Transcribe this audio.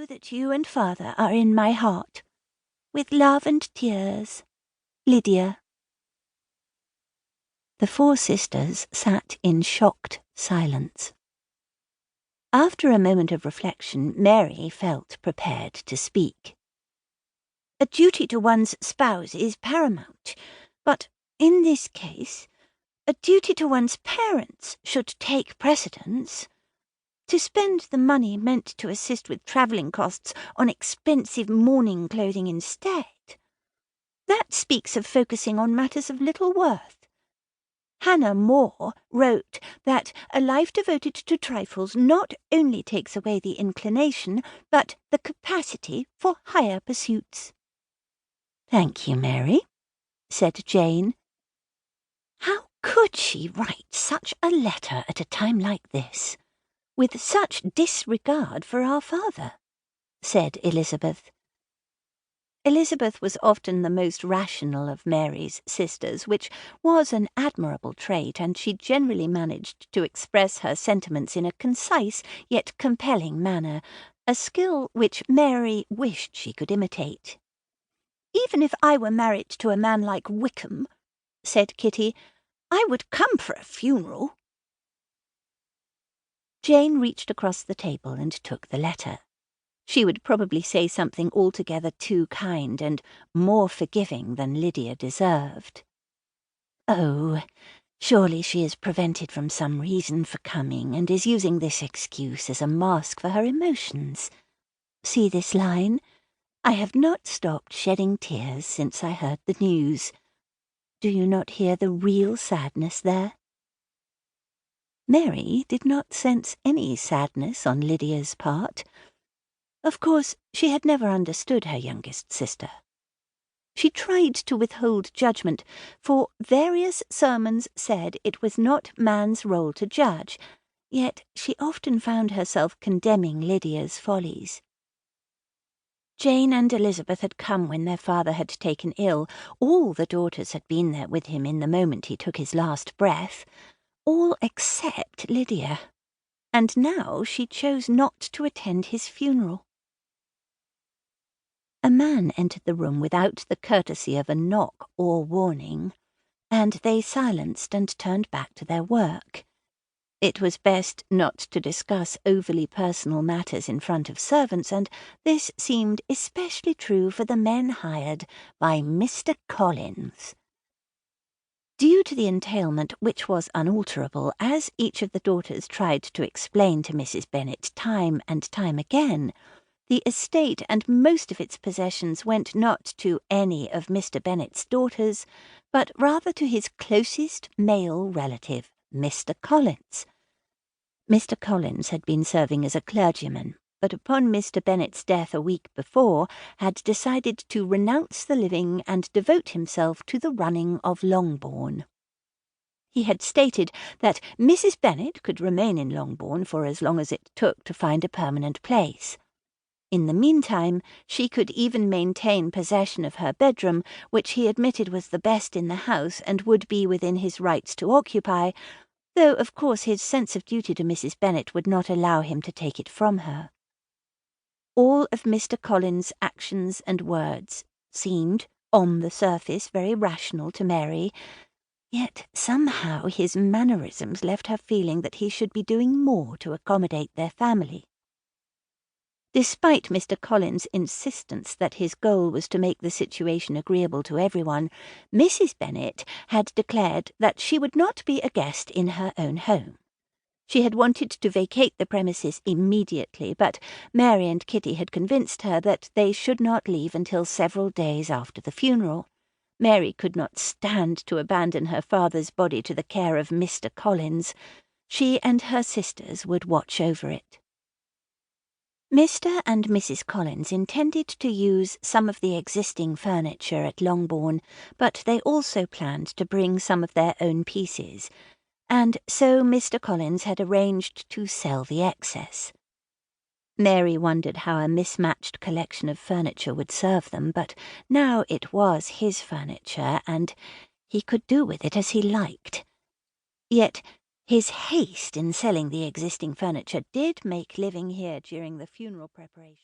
that you and Father are in my heart. With love and tears, Lydia. The four sisters sat in shocked silence. After a moment of reflection, Mary felt prepared to speak. A duty to one's spouse is paramount, but in this case, a duty to one's parents should take precedence. To spend the money meant to assist with travelling costs on expensive mourning clothing instead, that speaks of focusing on matters of little worth. Hannah More wrote that a life devoted to trifles not only takes away the inclination, but the capacity for higher pursuits. "Thank you, Mary," said Jane. "How could she write such a letter at a time like this, with such disregard for our father?" said Elizabeth. Elizabeth was often the most rational of Mary's sisters, which was an admirable trait, and she generally managed to express her sentiments in a concise yet compelling manner, a skill which Mary wished she could imitate. "Even if I were married to a man like Wickham," said Kitty, "I would come for a funeral." Jane reached across the table and took the letter. She would probably say something altogether too kind and more forgiving than Lydia deserved. "Oh, surely she is prevented from some reason for coming and is using this excuse as a mask for her emotions. See this line? I have not stopped shedding tears since I heard the news. Do you not hear the real sadness there?" Mary did not sense any sadness on Lydia's part. Of course, she had never understood her youngest sister. She tried to withhold judgment, for various sermons said it was not man's role to judge, yet she often found herself condemning Lydia's follies. Jane and Elizabeth had come when their father had taken ill. All the daughters had been there with him in the moment he took his last breath, all except Lydia, and now she chose not to attend his funeral. A man entered the room without the courtesy of a knock or warning, and they silenced and turned back to their work. It was best not to discuss overly personal matters in front of servants, and this seemed especially true for the men hired by Mr. Collins. Due to the entailment, which was unalterable, as each of the daughters tried to explain to Mrs. Bennet time and time again, the estate and most of its possessions went not to any of Mr. Bennet's daughters, but rather to his closest male relative, Mr. Collins. Mr. Collins had been serving as a clergyman, but upon Mr. Bennet's death a week before had decided to renounce the living and devote himself to the running of Longbourn. He had stated that Mrs. Bennet could remain in Longbourn for as long as it took to find a permanent place. In the meantime, she could even maintain possession of her bedroom, which he admitted was the best in the house and would be within his rights to occupy, though of course his sense of duty to Mrs. Bennet would not allow him to take it from her. All of Mr. Collins' actions and words seemed, on the surface, very rational to Mary, yet somehow his mannerisms left her feeling that he should be doing more to accommodate their family. Despite Mr. Collins' insistence that his goal was to make the situation agreeable to everyone, Mrs. Bennet had declared that she would not be a guest in her own home. She had wanted to vacate the premises immediately, but Mary and Kitty had convinced her that they should not leave until several days after the funeral. Mary could not stand to abandon her father's body to the care of Mr. Collins. She and her sisters would watch over it. Mr. and Mrs. Collins intended to use some of the existing furniture at Longbourn, but they also planned to bring some of their own pieces, and so Mr. Collins had arranged to sell the excess. Mary wondered how a mismatched collection of furniture would serve them, but now it was his furniture, and he could do with it as he liked. Yet his haste in selling the existing furniture did make living here during the funeral preparation